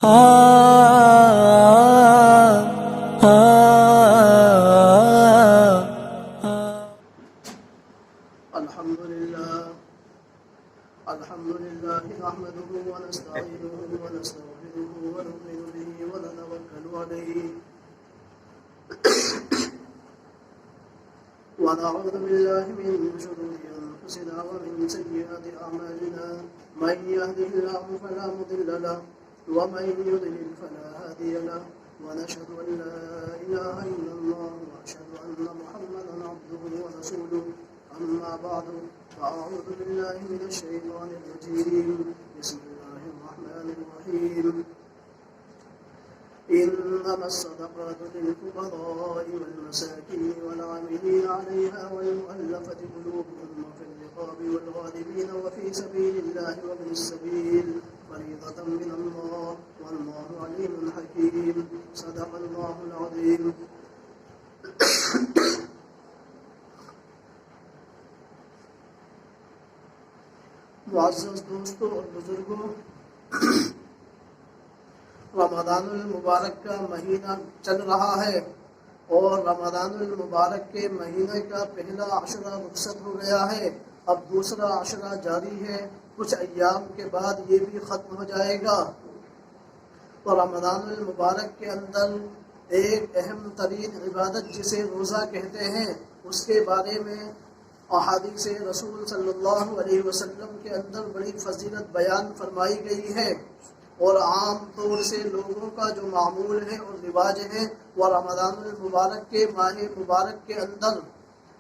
الحمد لله نحمده ونستعينه ونستغفره ونؤمن به ونتوكل عليه ونعوذ بالله من شرور أنفسنا ومن سيئات أعمالنا من يهده الله فلا مضل له ومن يضلل فلا هادي له ونشهد أن لا إله إلا الله وأشهد أن محمدا عبده ورسوله أما بعد فأعوذ بالله من الشيطان الرجيم بسم الله الرحمن الرحيم إنما الصدقات للفقراء والمساكين والعاملين عليها والمؤلفة قلوبهم وفي الرقاب والغارمين وفي سبيل الله وابن السبيل فريضة من الله والله عليم حكيم صدق الله العظيم. معزز دوستوں اور بزرگوں، رمضان المبارک کا مہینہ چل رہا ہے اور رمضان المبارک کے مہینے کا پہلا عشرہ رخصت ہو گیا ہے. اب دوسرا عشرہ جاری ہے، کچھ ایام کے بعد یہ بھی ختم ہو جائے گا. اور رمضان المبارک کے اندر ایک اہم ترین عبادت جسے روزہ کہتے ہیں، اس کے بارے میں احادیث رسول صلی اللہ علیہ وسلم کے اندر بڑی فضیلت بیان فرمائی گئی ہے. اور عام طور سے لوگوں کا جو معمول ہے اور رواج ہے وہ رمضان المبارک کے ماہ مبارک کے اندر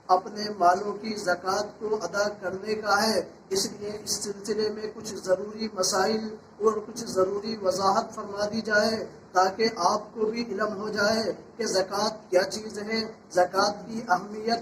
اپنے مالوں کی زکوٰۃ کو ادا کرنے کا ہے. اس لیے اس سلسلے میں کچھ ضروری مسائل اور کچھ ضروری وضاحت فرما دی جائے تاکہ آپ کو بھی علم ہو جائے کہ زکوٰۃ کیا چیز ہے، زکوٰۃ کی اہمیت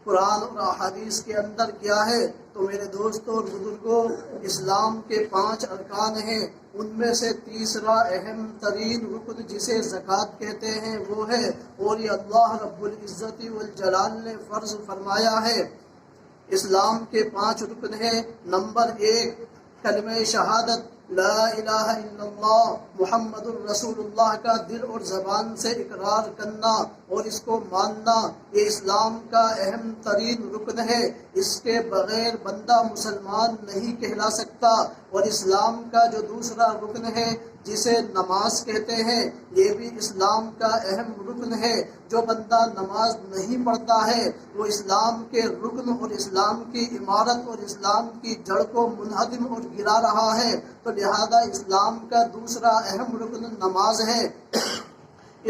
قرآن اور احادیث کے اندر کیا ہے. تو میرے دوستوں اور بزرگوں، اسلام کے 5 ارکان ہیں، ان میں سے تیسرا اہم ترین رکن جسے زکوٰۃ کہتے ہیں وہ ہے، اور یہ اللہ رب العزت والجلال نے فرض فرمایا ہے. اسلام کے 5 رکن ہیں. نمبر 1 کلمہ شہادت لا الہ الا اللہ محمد الرسول اللہ کا دل اور زبان سے اقرار کرنا اور اس کو ماننا، یہ اسلام کا اہم ترین رکن ہے. اس کے بغیر بندہ مسلمان نہیں کہلا سکتا. اور اسلام کا جو دوسرا رکن ہے جسے نماز کہتے ہیں، یہ بھی اسلام کا اہم رکن ہے. جو بندہ نماز نہیں پڑھتا ہے وہ اسلام کے رکن اور اسلام کی عمارت اور اسلام کی جڑ کو منہدم اور گرا رہا ہے. تو لہذا اسلام کا دوسرا اہم رکن نماز ہے.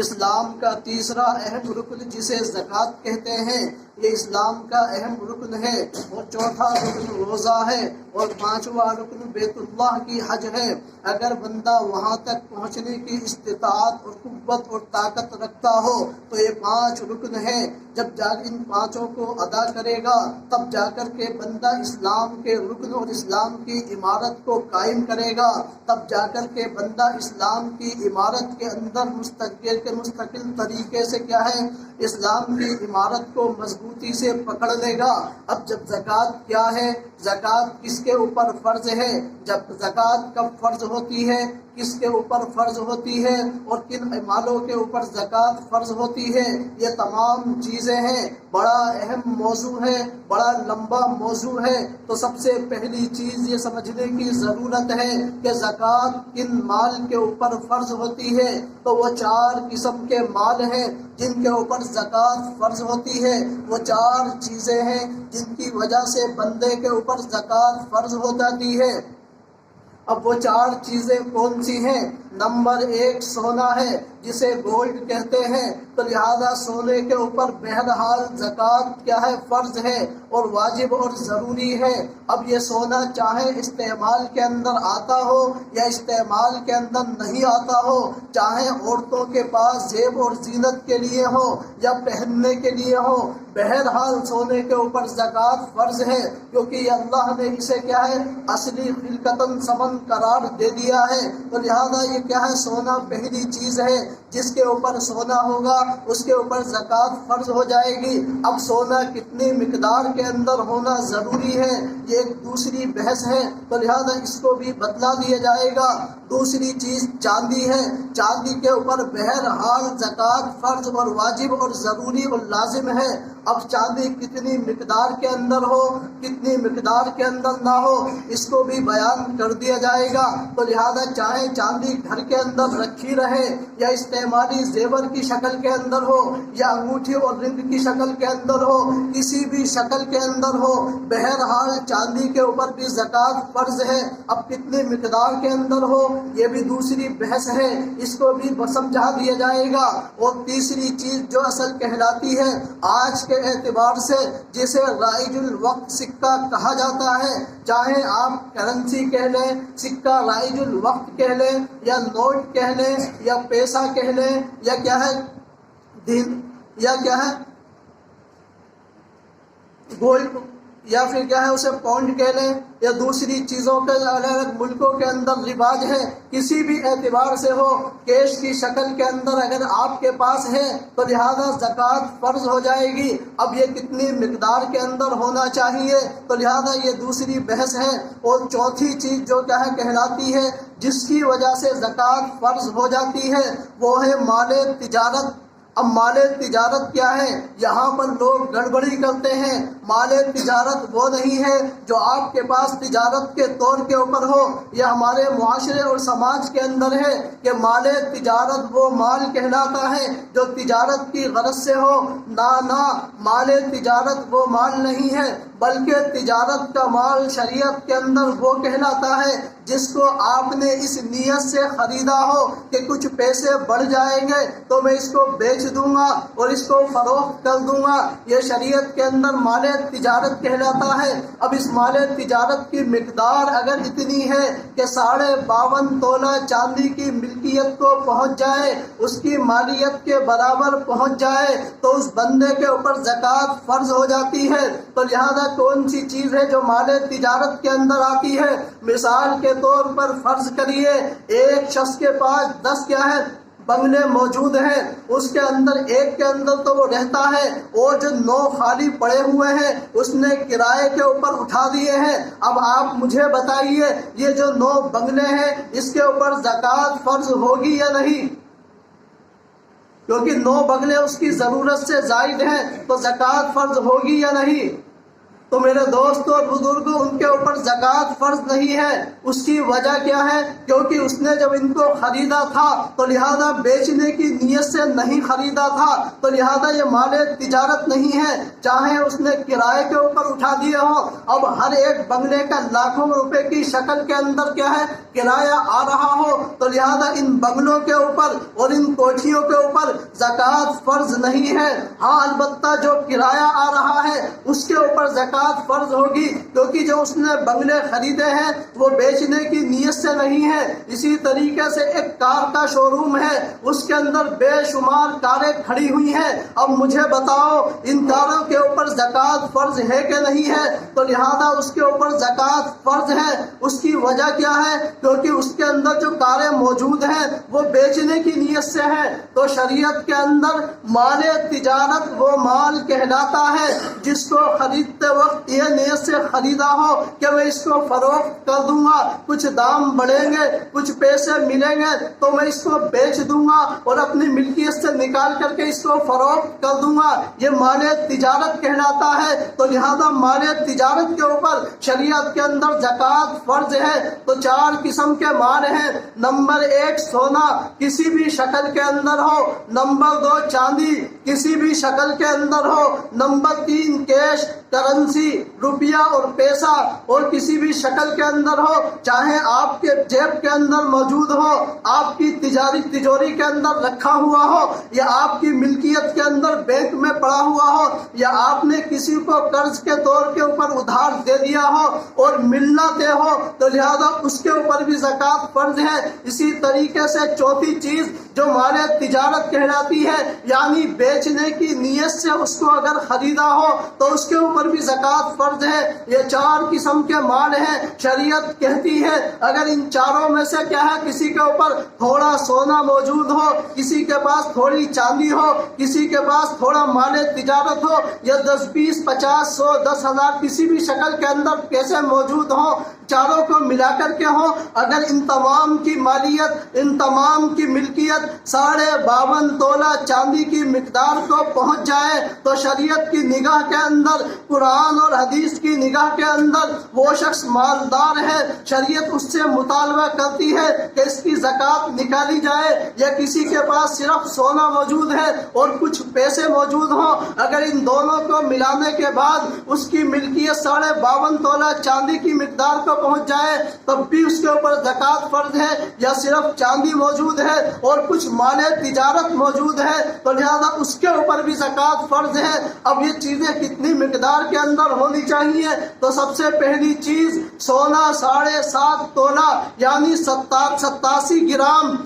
اسلام کا تیسرا اہم رکن جسے زکوٰۃ کہتے ہیں، یہ اسلام کا اہم رکن ہے. اور چوتھا رکن روزہ ہے. اور 5واں رکن بیت اللہ کی حج ہے. اگر بندہ وہاں تک پہنچنے کی استطاعت اور قوت اور طاقت رکھتا ہو تو یہ 5 رکن ہیں. جب جا ان 5 کو ادا کرے گا تب جا کر کے بندہ اسلام کے رکن اور اسلام کی عمارت کو قائم کرے گا. تب جا کر کے بندہ اسلام کی عمارت کے اندر مستقل طریقے سے کیا ہے، اسلام کی عمارت کو مضبوطی سے پکڑ لے گا. اب جب زکوٰۃ کیا ہے، زکوٰۃ کس کے اوپر فرض ہے، جب زکوٰۃ کب فرض ہوتی ہے، کس کے اوپر فرض ہوتی ہے اور کن مالوں کے اوپر زکوٰۃ فرض ہوتی ہے، یہ تمام چیزیں ہیں. بڑا اہم موضوع ہے، بڑا لمبا موضوع ہے. تو سب سے پہلی چیز یہ سمجھنے کی ضرورت ہے کہ زکوٰۃ کن مال کے اوپر فرض ہوتی ہے. تو وہ 4 قسم کے مال ہیں جن کے اوپر زکوٰۃ فرض ہوتی ہے. وہ 4 چیزیں ہیں جن کی وجہ سے بندے کے اوپر زکوٰۃ فرض ہو جاتی ہے. اب وہ 4 چیزیں کون سی ہیں؟ نمبر 1 سونا ہے جسے گولڈ کہتے ہیں. تو لہذا سونے کے اوپر بہرحال زکوٰۃ کیا ہے، فرض ہے اور واجب اور ضروری ہے. اب یہ سونا چاہے استعمال کے اندر آتا ہو یا استعمال کے اندر نہیں آتا ہو، چاہے عورتوں کے پاس زیب اور زینت کے لیے ہو یا پہننے کے لیے ہو، بہرحال سونے کے اوپر زکوٰۃ فرض ہے. کیونکہ یہ اللہ نے اسے کیا ہے، اصلی خلقتاً ثمن قرار دے دیا ہے. تو لہذا یہ کیا ہے، سونا پہلی چیز ہے جس کے اوپر سونا ہوگا اس کے اوپر زکوٰۃ فرض ہو جائے گی. اب سونا کتنی مقدار کے اندر ہونا ضروری ہے، یہ ایک دوسری بحث ہے، تو لہذا اس کو بھی بتلا دیا جائے گا۔ دوسری چیز چاندی ہے، چاندی کے اوپر بہرحال زکوٰۃ فرض اور واجب اور ضروری اور لازم ہے۔ اب چاندی کتنی مقدار کے اندر ہو، کتنی مقدار کے اندر نہ ہو، اس کو بھی بیان کر دیا جائے گا۔ تو لہذا چاہے چاندی گھر کے اندر رکھی رہے یا استعمالی زیور کی شکل کے اندر ہو یا انگوٹھی اور رنگ کی شکل کے اندر ہو، کسی بھی شکل کے اندر ہو، بہرحال چاندی کے اوپر بھی زکوٰۃ فرض ہے۔ اب کتنی مقدار کے اندر ہو یہ بھی دوسری بحث ہے، اس کو بھی سمجھا دیا جائے گا۔ اور تیسری چیز جو اصل کہلاتی ہے آج کے اعتبار سے، جسے رائج الوقت سکہ کہا جاتا ہے، چاہے آپ کرنسی کہہ لیں، سکہ رائج الوقت کہہ لیں یا نوٹ کہہ لیں یا پیسہ کہہ لیں یا کیا ہے دن یا کیا ہے گولڈ یا پھر کیا ہے اسے پاؤنڈ کہہ لیں یا دوسری چیزوں کے الگ الگ ملکوں کے اندر رواج ہے، کسی بھی اعتبار سے ہو، کیش کی شکل کے اندر اگر آپ کے پاس ہے تو لہذا زکوٰۃ فرض ہو جائے گی۔ اب یہ کتنی مقدار کے اندر ہونا چاہیے، تو لہذا یہ دوسری بحث ہے۔ اور چوتھی چیز جو کیا ہے کہلاتی ہے جس کی وجہ سے زکوٰۃ فرض ہو جاتی ہے وہ ہے مال تجارت۔ اب مال تجارت کیا ہے؟ یہاں پر لوگ گڑبڑی کرتے ہیں۔ مال تجارت وہ نہیں ہے جو آپ کے پاس تجارت کے طور کے اوپر ہو، یہ ہمارے معاشرے اور سماج کے اندر ہے کہ مال تجارت وہ مال کہلاتا ہے جو تجارت کی غرض سے ہو۔ نہ مال تجارت وہ مال نہیں ہے، بلکہ تجارت کا مال شریعت کے اندر وہ کہلاتا ہے جس کو آپ نے اس نیت سے خریدا ہو کہ کچھ پیسے بڑھ جائیں گے تو میں اس کو بیچ دوں گا اور اس کو فروخت کر دوں گا، یہ شریعت کے اندر مال تجارت کہلاتا ہے۔ اب اس مال تجارت کی مقدار اگر اتنی ہے کہ 52.5 تولہ چاندی کی ملکیت کو پہنچ جائے، اس کی مالیت کے برابر پہنچ جائے تو اس بندے کے اوپر زکوٰۃ فرض ہو جاتی ہے۔ تو لہذا کون سی چیز ہے جو مال تجارت کے اندر آتی ہے؟ مثال کے طور پر فرض کریے ایک شخص کے پاس 10 کیا ہے بنگلے موجود ہیں، اس کے اندر ایک کے اندر تو وہ رہتا ہے اور جو 9 خالی پڑے ہوئے ہیں اس نے کرائے کے اوپر اٹھا دیے ہیں۔ اب آپ مجھے بتائیے یہ جو 9 بنگلے ہیں اس کے اوپر زکوٰۃ فرض ہوگی یا نہیں؟ کیونکہ 9 بنگلے اس کی ضرورت سے زائد ہیں تو زکوٰۃ فرض ہوگی یا نہیں؟ تو میرے دوستوں اور بزرگوں ان کے اوپر زکوٰۃ فرض نہیں ہے۔ اس کی وجہ کیا ہے؟ کیونکہ اس نے جب ان کو خریدا تھا تو لہذا بیچنے کی نیت سے نہیں خریدا تھا، تو لہذا یہ مال تجارت نہیں ہے، چاہے اس نے کرائے کے اوپر اٹھا دیے ہو۔ اب ہر ایک بنگلے کا لاکھوں روپے کی شکل کے اندر کیا ہے کرایہ آ رہا ہو، تو لہذا ان بنگلوں کے اوپر اور ان کوٹھیوں کے اوپر زکوٰۃ فرض نہیں ہے۔ ہاں البتہ جو کرایہ آ رہا ہے اس کے اوپر زکوٰۃ فرض ہوگی، کیونکہ جو اس نے بنگلے خریدے ہیں وہ بیچنے کی نیت سے نہیں ہے۔ اسی طریقے سے ایک کار کا شو روم ہے، اس کے اندر بے شمار کاریں کھڑی ہوئی ہیں۔ اب مجھے بتاؤ ان کاروں کے اوپر زکوٰۃ فرض ہے کہ نہیں ہے؟ تو لہذا اس کے اوپر زکوٰۃ فرض ہے۔ اس کی وجہ کیا ہے؟ کیونکہ اس کے اندر جو کاریں موجود ہیں وہ بیچنے کی نیت سے ہیں۔ تو شریعت کے اندر مال تجارت وہ مال کہلاتا ہے جس کو خریدتے وقت یہ نیت سے خریدا ہو کہ میں اس کو فروخت کر دوں گا، کچھ دام بڑھیں گے، کچھ پیسے ملیں گے تو میں اس کو بیچ دوں گا اور اپنی ملکیت سے نکال کر کے اس کو فروخت کر دوں گا، یہ مال تجارت کہلاتا ہے۔ تو لہذا مال تجارت کے اوپر شریعت کے اندر زکوٰۃ فرض ہے۔ تو 4 قسم کے مال ہیں۔ نمبر 1 سونا کسی بھی شکل کے اندر ہو، نمبر 2 چاندی کسی بھی شکل کے اندر ہو، نمبر 3 کیش کرنسی روپیہ اور پیسہ اور کسی بھی شکل کے اندر ہو، چاہے آپ کے جیب کے اندر موجود ہو، آپ کی تجوری کے اندر رکھا ہوا ہو یا آپ کی ملکیت کے اندر بینک میں پڑا ہوا ہو یا آپ نے کسی کو قرض کے طور کے اوپر ادھار دے دیا ہو اور ملنا طے ہو، تو لہذا اس کے اوپر بھی زکوٰۃ فرض ہے۔ اسی طریقے سے چوتھی چیز جو مال تجارت کہلاتی ہے، یعنی بیچنے کی نیت سے اس کو اگر خریدا ہو تو اس کے اوپر اوپر بھی زکوٰۃ فرض ہے۔ یہ 4 قسم کے مال ہیں۔ شریعت کہتی ہے اگر ان چاروں میں سے کیا ہے کسی کے اوپر تھوڑا سونا موجود ہو، کسی کے پاس تھوڑی چاندی ہو، کسی کے پاس تھوڑا مال تجارت ہو، یا 10 20 50 100 10,000 کسی بھی شکل کے اندر پیسے موجود ہوں، چاروں کو ملا کر کے ہوں، اگر ان تمام کی مالیت، ان تمام کی ملکیت 52.5 تولہ چاندی کی مقدار کو پہنچ جائے تو شریعت کی نگاہ کے اندر، قرآن اور حدیث کی نگاہ کے اندر وہ شخص مالدار ہے۔ شریعت اس سے مطالبہ کرتی ہے کہ اس کی زکوٰۃ نکالی جائے۔ یا کسی کے پاس صرف سونا موجود ہے اور کچھ پیسے موجود ہوں، اگر ان دونوں کو ملانے کے بعد اس کی ملکیت 52.5 تولہ چاندی کی مقدار کو پہنچ جائے تب بھی اس کے اوپر زکوٰۃ فرض ہے۔ یا صرف چاندی موجود ہے اور کچھ مال تجارت موجود ہے تو لہذا اس کے اوپر بھی زکوٰۃ فرض ہے۔ اب یہ چیزیں کتنی مقدار کے اندر ہونی چاہیے؟ تو سب سے پہلی چیز سونا 7.5 تولہ یعنی 87 گرام،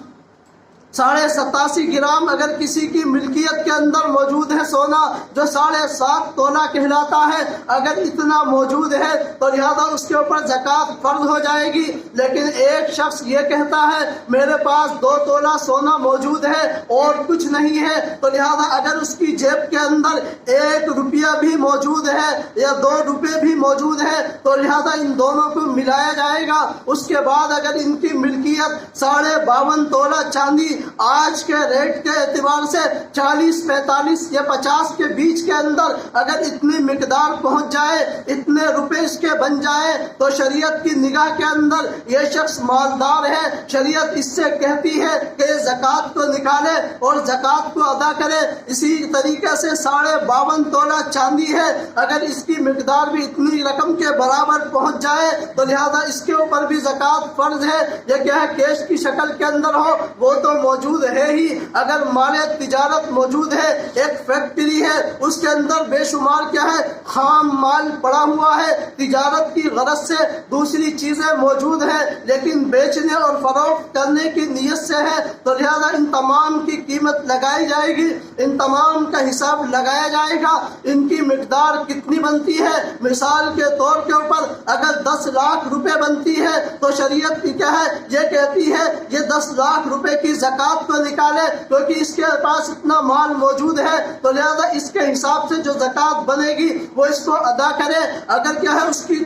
87.5 گرام اگر کسی کی ملکیت کے اندر موجود ہے سونا جو 7.5 تولہ کہلاتا ہے، اگر اتنا موجود ہے تو لہذا اس کے اوپر زکوٰۃ فرض ہو جائے گی۔ لیکن ایک شخص یہ کہتا ہے میرے پاس 2 تولہ سونا موجود ہے اور کچھ نہیں ہے، تو لہذا اگر اس کی جیب کے اندر 1 روپیہ بھی موجود ہے یا 2 روپے بھی موجود ہے تو لہذا ان دونوں کو ملایا جائے گا۔ اس کے بعد اگر ان کی ملکیت 52.5 تولہ چاندی آج کے ریٹ کے اعتبار سے 40 45 یا 50 کے بیچ کے اندر اگر اتنی مقدار پہنچ جائے، اتنے روپے اس کے بن جائے تو شریعت کی نگاہ کے اندر یہ شخص مالدار ہے۔ شریعت اس سے کہتی ہے کہ زکوٰۃ کو نکالے اور زکوٰۃ کو ادا کرے۔ اسی طریقے سے 52.5 تولہ چاندی ہے، اگر اس کی مقدار بھی اتنی رقم کے برابر پہنچ جائے تو لہذا اس کے اوپر بھی زکوٰۃ فرض ہے۔ یہ کیا ہے کیش کی شکل کے اندر ہو وہ تو موجود ہے ہی، اگر مال تجارت موجود ہے، ایک فیکٹری ہے اس کے اندر بے شمار کیا ہے خام مال پڑا ہوا ہے، تجارت کی غرض سے دوسری چیزیں موجود ہیں لیکن بیچنے اور فروخت کرنے کی نیت سے ہے تو لہذا ان تمام کی قیمت لگائی جائے گی، ان تمام کا حساب لگایا جائے گا، ان کی مقدار کتنی بنتی ہے۔ مثال کے طور کے اوپر اگر 10 لاکھ روپے بنتی ہے تو شریعت کی کیا ہے یہ کہتی ہے یہ 10 لاکھ روپے کی زکوٰۃ کو نکالے، کیونکہ اس کے پاس اتنا مال موجود ہے تو لہذا اس کے حساب سے جو زکوٰۃ بنے گی وہ اس کو ادا کرے۔ اگر کیا ہے اس کی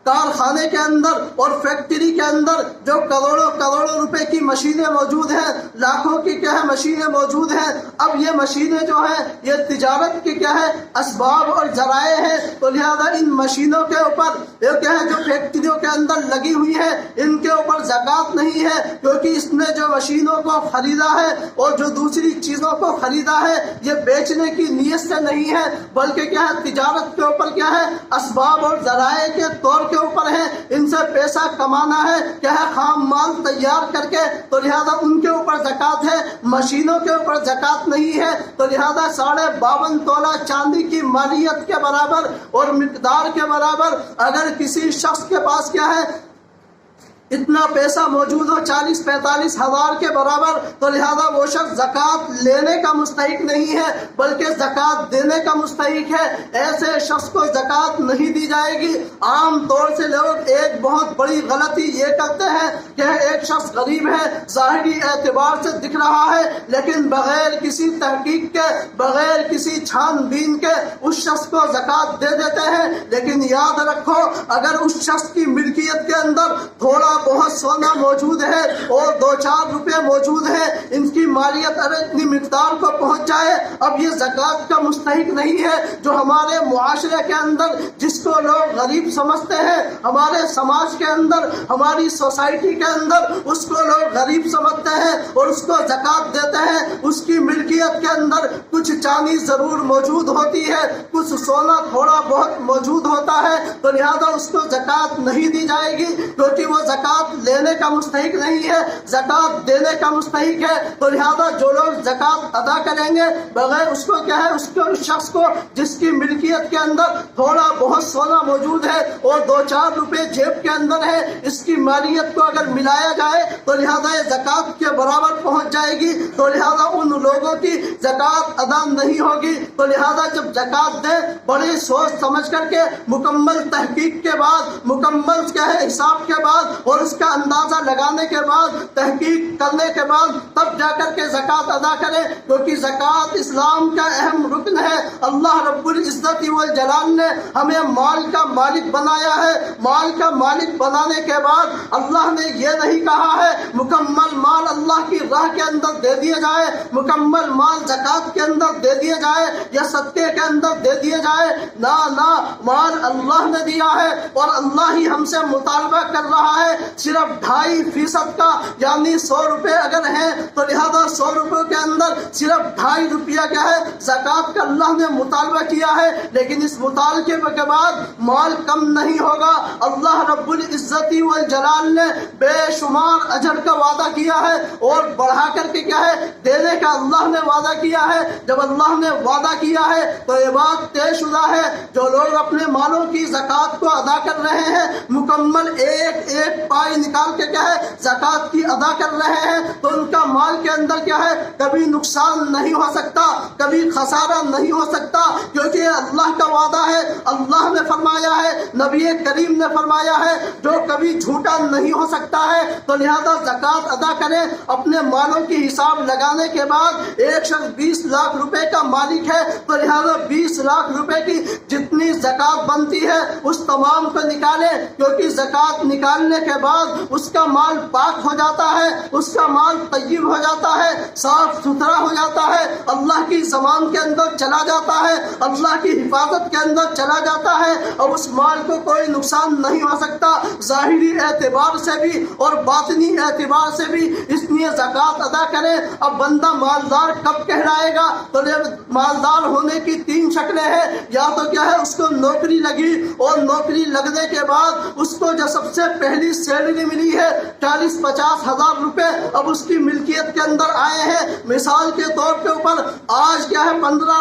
کارخانے کے اندر اور فیکٹری کے اندر جو کروڑوں روپے کی مشینیں موجود ہیں، لاکھوں کی کیا ہے مشینیں موجود ہیں، اب یہ مشینیں جو ہیں یہ تجارت کی کیا ہے اسباب اور ذرائع ہیں تو لہذا ان مشینوں کے اوپر یہ کیا ہے جو فیکٹریوں کے اندر لگی ہوئی ہے ان کے اوپر زکوٰۃ نہیں ہے، کیونکہ اس نے جو مشینوں کو خریدا ہے اور جو دوسری چیزوں کو خریدا ہے یہ بیچنے کی نیت سے نہیں ہے بلکہ کیا ہے تجارت کے اوپر کیا ہے اسباب اور ذرائع کے طور کے اوپر ہے، ان سے پیسہ کمانا ہے کیا ہے خام مال تیار کر کے تو لہذا ان کے اوپر زکوٰۃ ہے، مشینوں کے اوپر زکوٰۃ نہیں ہے۔ تو لہذا 52.5 تولہ چاندی کی مالیت کے برابر اور مقدار کے برابر اگر کسی شخص کے پاس کیا ہے اتنا پیسہ موجود ہو 40-45 ہزار کے برابر تو لہذا وہ شخص زکوٰۃ لینے کا مستحق نہیں ہے بلکہ زکوٰۃ دینے کا مستحق ہے۔ ایسے شخص کو زکوٰۃ نہیں دی جائے گی۔ عام طور سے لوگ ایک بہت بڑی غلطی یہ کرتے ہیں کہ ایک شخص غریب ہے، ظاہری اعتبار سے دکھ رہا ہے لیکن بغیر کسی تحقیق کے، بغیر کسی چھان بین کے اس شخص کو زکوٰۃ دے دیتے ہیں، لیکن یاد رکھو اگر اس شخص کی ملکیت کے اندر تھوڑا بہت سونا موجود ہے اور 2-4 روپے موجود ہیں، ان کی مالیت اگر اتنی مقدار کو پہنچ جائے اب یہ زکوٰۃ کا مستحق نہیں ہے۔ جو ہمارے معاشرے کے اندر جس کو لوگ غریب سمجھتے ہیں، ہمارے سماج کے اندر، ہماری سوسائٹی کے اندر اس کو لوگ غریب سمجھتے ہیں اور اس کو زکوٰۃ دیتے ہیں، اس کی ملکیت کے اندر کچھ چاندی ضرور موجود ہوتی ہے، کچھ سونا تھوڑا بہت موجود ہوتا ہے تو لہذا اس کو زکوٰۃ نہیں دی جائے گی کیونکہ وہ زکوٰۃ زکوٰۃ لینے کا مستحق نہیں ہے، زکوٰۃ دینے کا مستحق ہے۔ تو لہذا جو لوگ زکوٰۃ ادا کریں گے بغیر اس کو کیا ہے، اس شخص کو جس کی ملکیت کے اندر تھوڑا بہت سونا موجود ہے اور 2-4 روپے جیب کے اندر ہے، اس کی مالیت کو اگر ملایا جائے تو لہذا یہ زکوٰۃ کے برابر پہنچ جائے گی، تو لہذا ان لوگوں کی زکوٰۃ ادا نہیں ہوگی۔ تو لہذا جب زکوٰۃ دیں بڑی سوچ سمجھ کر کے، مکمل تحقیق کے بعد، مکمل کیا ہے حساب کے بعد اور اس کا اندازہ لگانے کے بعد، تحقیق کرنے کے بعد تب جا کر کے زکوٰۃ ادا کریں، کیونکہ زکوٰۃ اسلام کا اہم رکن ہے۔ اللہ رب العزت والجلال نے ہمیں مال کا مالک بنایا ہے۔ مال کا مالک بنانے کے بعد اللہ نے یہ نہیں کہا ہے مکمل مال اللہ کی راہ کے اندر دے دیا جائے، مکمل مال زکوٰۃ کے اندر دے دیا جائے یا صدقے کے اندر دے دیا جائے، نہ مال اللہ نے دیا ہے اور اللہ ہی ہم سے مطالبہ کر رہا ہے صرف 2.5% کا، یعنی 100 روپے اگر ہیں تو لہذا 100 روپے کے اندر صرف 2.5 روپیہ کیا ہے زکوٰۃ کا اللہ نے مطالبہ کیا ہے۔ لیکن اس مطالبے کے بعد مال کم نہیں ہوگا۔ اللہ رب العزت والجلال نے بے شمار اجر کا وعدہ کیا ہے اور بڑھا کر کے کیا ہے دینے کا اللہ نے وعدہ کیا ہے۔ جب اللہ نے وعدہ کیا ہے تو یہ بات طے شدہ ہے، جو لوگ اپنے مالوں کی زکوٰۃ کو ادا کر رہے ہیں، مکمل ایک پائی نکال کے کیا ہے زکوٰۃ کی ادا کر رہے ہیں، تو ان کا مال کے اندر کیا ہے کبھی نقصان نہیں ہو سکتا، کبھی خسارہ نہیں ہو سکتا، کیونکہ یہ اللہ کا وعدہ ہے۔ اللہ نے فرمایا ہے، نبی کریم نے فرمایا ہے، جو کبھی جھوٹا نہیں ہو سکتا ہے۔ تو لہذا زکوٰۃ ادا کریں۔ اپنے مالوں کی حساب لگانے کے بعد ایک شخص 20 لاکھ روپے کا مالک ہے، تو لہذا 20 لاکھ روپے کی جتنی زکوٰۃ بنتی ہے اس تمام کو نکالے، کیونکہ زکوٰۃ نکالنے کے بعد اس کا مال پاک ہو جاتا ہے، اس کا مال طیب ہو جاتا ہے، صاف ستھرا ہو جاتا ہے، اللہ کی زمان کے اندر چلا جاتا ہے، اللہ کی حفاظت کے اندر چلا جاتا ہے، اور اس مال کو کوئی نقصان نہیں ہو سکتا، ظاہری اعتبار سے بھی اور باطنی اعتبار سے بھی۔ اس لیے زکوٰۃ ادا کریں۔ اب بندہ مالدار کب کہلائے گا؟ تو مالدار ہونے کی 3 شکلیں ہیں، یا تو کیا ہے اس کو نوکری لگی اور نوکری لگنے کے بعد اس کو جو سب سے پہلی سیلری ملی ہے 40-50 ہزار روپے اب اس کی ملکیت کے اندر آئے ہیں۔ مثال کے طور کے اوپر آج کیا ہے 15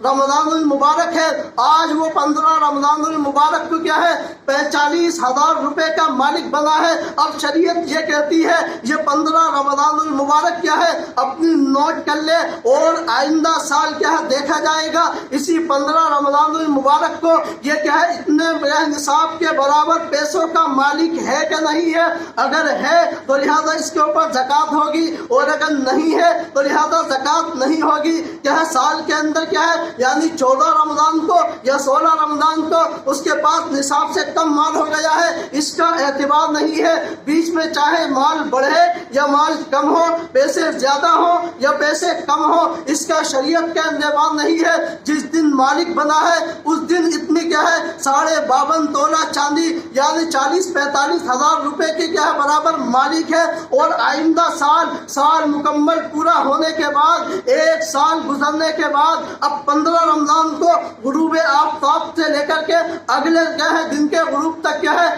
رمضان المبارک ہے، آج وہ 15 رمضان المبارک کو کیا ہے 45 ہزار روپے کا مالک بنا ہے۔ اب شریعت یہ کہتی ہے یہ 15 رمضان المبارک کیا ہے اپنی نوٹ کر لے اور آئندہ سال کیا ہے دیکھا جائے گا اسی 15 رمضان المبارک کو یہ کیا ہے اتنے نصاب کے برابر پیسوں کا مالک ہے کہ نہیں ہے۔ اگر ہے تو لہذا اس کے اوپر زکوٰۃ ہوگی، اور اگر نہیں ہے تو لہذا زکوٰۃ نہیں ہوگی۔ کیا ہے سال کے اندر کیا ہے یعنی 14 رمضان کو یا 16 رمضان کو اس کے پاس نصاب سے کم مال ہو گیا ہے، اس کا اعتبار نہیں ہے۔ بیچ میں چاہے مال بڑھے یا مال کم ہو، پیسے زیادہ ہو یا پیسے کم ہو، اس کا شریعت کا اعتبار نہیں ہے۔ جس دن مالک بنا ہے اس دن اتنی کیا ہے 52 تولہ چاندی یعنی 40-45 ہزار روپے کے کیا ہے برابر مالک ہے، اور آئندہ سال مکمل پورا ہونے کے بعد 1 سال گزرنے کے بعد اب 15 رمضان کو غروب آفتاب سے لے کر کے اگلے کیا ہے دن کے غروب تک کیا ہے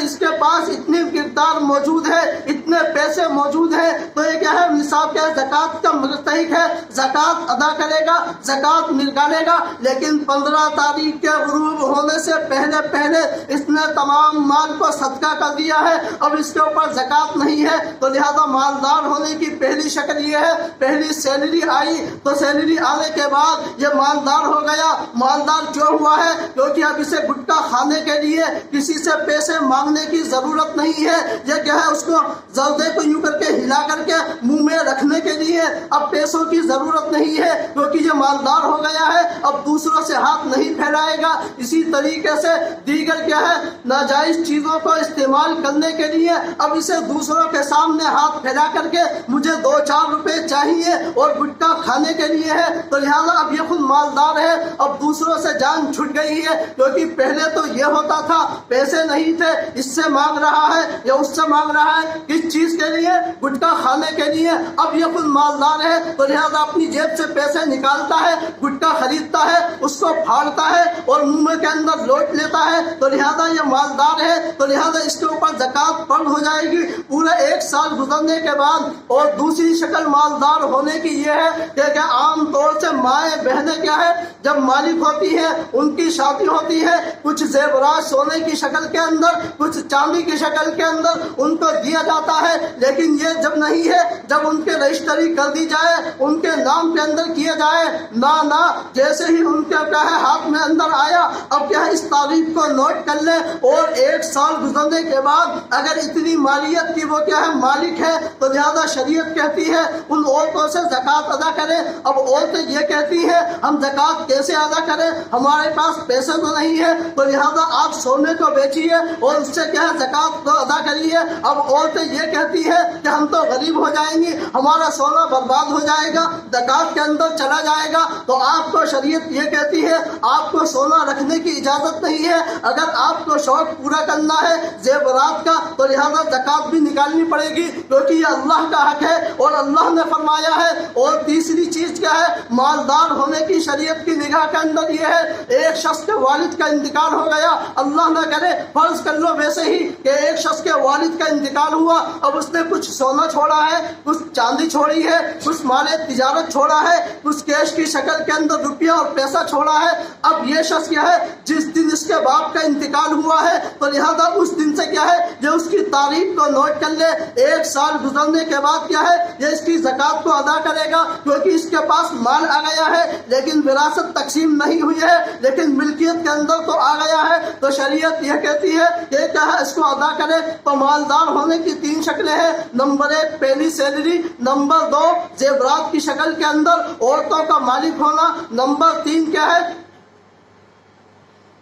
اس کے پاس اتنی مقدار موجود ہے، اتنے پیسے موجود ہیں، تو یہ کیا ہے نصاب کیا ہے زکوٰۃ کا مستحق ہے، زکوٰۃ ادا کرے گا، زکوٰۃ نکالے گا۔ لیکن 15 تاریخ کے غروب ہونے سے پہلے اس نے تمام مال کو صدقہ کر دیا ہے، اب اس کے اوپر زکوٰۃ نہیں ہے، تو لہذا مالدار ہونے کی پہلی شکل یہ ہے، پہلی سیلری آئی تو سیلری آنے کے بعد یہ مالدار ہو گیا۔ مالدار کیوں ہوا ہے؟ کیونکہ اب اسے گٹکا کھانے کے لیے کسی سے پیسے مانگنے کی ضرورت نہیں ہے، یہ کیا ہے اس کو زردے کو یوں کر کے ہلا کر کے منہ میں رکھنے کے لیے اب پیسوں کی ضرورت نہیں ہے، کیونکہ یہ مالدار ہو گیا ہے، اب دوسروں سے ہاتھ نہیں پھیلائے گا۔ اسی طریقے سے دیگر کیا ہے ناجائز چیزوں کو استعمال کرنے کے لیے اب اسے دوسروں کے سامنے ہاتھ پھیلا کر کے مجھے 2-4 روپے چاہیے اور گٹکا کھانے کے لیے ہے، تو لہٰذا اب یہ خود مالدار ہے، اب دوسروں سے جان چھٹ گئی ہے، کیونکہ پہلے تو یہ ہوتا تھا پیسے نہیں تھے، اس سے مانگ رہا ہے یا اس سے مانگ رہا ہے، کس چیز کے لیے؟ گٹکا کھانے کے لیے۔ اب یہ خود مالدار مالدار ہے تو لہذا اپنی جیب سے پیسے نکالتا ہے, گٹکا خریدتا ہے, اس کو پھاڑتا ہے اور منہ کے اندر لوٹ لیتا ہے, تو لہذا یہ مالدار ہے, تو لہذا اس کے اوپر زکوٰۃ فرض ہو جائے گی پورے 1 سال گزرنے کے بعد. اور دوسری شکل مالدار ہونے کی یہ ہے کہ عام طور سے مائیں بہنیں کیا ہے جب مالک ہوتی ہے ان کی شادی ہوتی ہے, کچھ زیورات سونے کی شکل کے اندر, کچھ چاندی کی شکل کے اندر ان کو دیا جاتا ہے. لیکن یہ جب نہیں ہے, جب ان کے رجسٹری کر دی جائے, ان کے نام کے اندر کیا جائے, نہ جیسے ہی ان کے کیا ہے ہاتھ میں اندر آیا, اب کیا ہے اس تاریخ کو نوٹ کر لیں اور 1 سال گزرنے کے بعد اگر اتنی مالیت کی وہ کیا ہے مالک ہے تو لہذا شریعت کہتی ہے ان عورتوں سے زکوٰۃ ادا کریں. اب عورتیں یہ کہتی ہیں ہم زکوٰۃ کیسے ادا کریں, ہمارے پاس پیسے تو نہیں ہے, تو لہذا آپ سونے کو بیچیے اور اس سے کیا ہے زکوٰۃ کو ادا کریے. اب عورتیں یہ کہتی ہے کہ ہم تو غریب ہو جائیں گی, ہمارا سونا برباد ہو جائے گا, زکوٰۃ کے اندر چلا جائے گا. تو آپ کو شریعت یہ کہتی ہے آپ کو سونا رکھنے کی اجازت نہیں ہے. اگر آپ کو شوق پورا کرنا ہے زیورات کا تو لہذا زکوٰۃ بھی نکالنی پڑے گی, کیونکہ یہ اللہ کا حق ہے اور اللہ نے فرمایا ہے. اور تیسری چیز کیا ہے مالدار ہونے کی شریعت کی نگاہ کے اندر یہ ہے, ایک شخص کے والد کا انتقال ہو گیا, اللہ نہ کرے فرض کر لو ویسے ہی کہ ایک شخص کے والد کا انتقال ہوا, اب اس نے کچھ سونا چھوڑا ہے, کچھ چاندی چھوڑی ہے, کچھ مال تجارت چھوڑا ہے, کچھ کیش کی شکل کے اندر روپیہ اور پیسہ چھوڑا ہے. اب یہ شخص کیا ہے جس دن اس کے باپ کا انتقال ہوا ہے تو لہذا اس دن سے کیا ہے یہ اس کی تاریخ کو نوٹ کر لے, 1 سال گزرنے کے بعد کیا ہے یہ اس کی زکوٰۃ کو ادا کرے گا, کیونکہ اس کے پاس مال آ گیا ہے لیکن وراثت تقسیم نہیں ہوئی ہے, لیکن ملکیت کے اندر تو آ گیا ہے. تو شریعت یہ کہتی ہے کہ کیا ہے اس کو ادا کرے. تو مالدار ہونے کی 3 شکلیں ہیں. نمبر 1 پہلی سیلری, نمبر 2 زیورات کی شکل کے اندر عورتوں کا مالک ہونا, نمبر 3 کیا ہے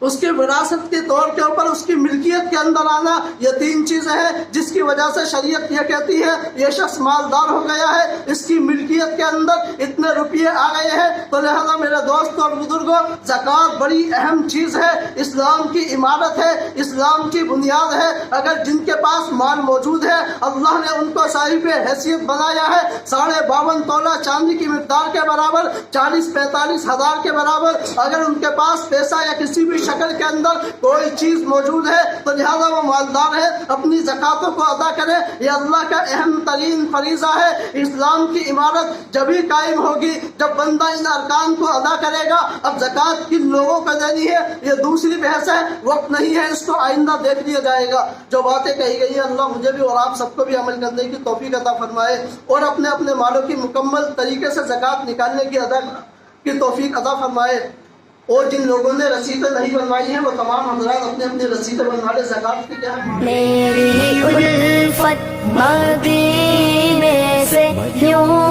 اس کی وراثت کے طور کے اوپر اس کی ملکیت کے اندر آنا. یہ 3 چیزیں ہیں جس کی وجہ سے شریعت یہ کہتی ہے یہ شخص مالدار ہو گیا ہے, اس کی ملکیت کے اندر اتنے روپیے آ گئے ہیں. تو لہذا میرے دوستوں اور بزرگوں زکوٰۃ بڑی اہم چیز ہے, اسلام کی عمارت ہے, اسلام کی بنیاد ہے. اگر جن کے پاس مال موجود ہے اللہ نے ان کو صاحب حیثیت بنایا ہے, 52.5 تولہ چاندی کی مقدار کے برابر, 40-45 ہزار کے برابر. اگر ان کے پاس پیسہ یا کسی بھی شکل کے اندر کوئی چیز موجود ہے تو لہذا وہ مالدار ہے, اپنی زکاتوں کو ادا کرے. یہ اللہ کا اہم ترین فریضہ ہے. اسلام کی عمارت جبھی قائم ہوگی جب بندہ ان ارکان کو ادا کرے گا. اب زکات کن لوگوں کو دینی ہے یہ دوسری بحث ہے, وقت نہیں ہے, اس کو آئندہ دیکھ لیا جائے گا. جو باتیں کہی گئی ہیں اللہ مجھے بھی اور آپ سب کو بھی عمل کرنے کی توفیق عطا فرمائے اور اپنے اپنے مالوں کی مکمل طریقے سے زکات نکالنے کی ادا کی توفیق عطا فرمائے. اور جن لوگوں نے رسیدیں نہیں بنوائی ہیں وہ تمام حضرات اپنے اپنے رسیدیں بنوا لے. زکات کی کیا ہے میری الفت مدینے سے یوں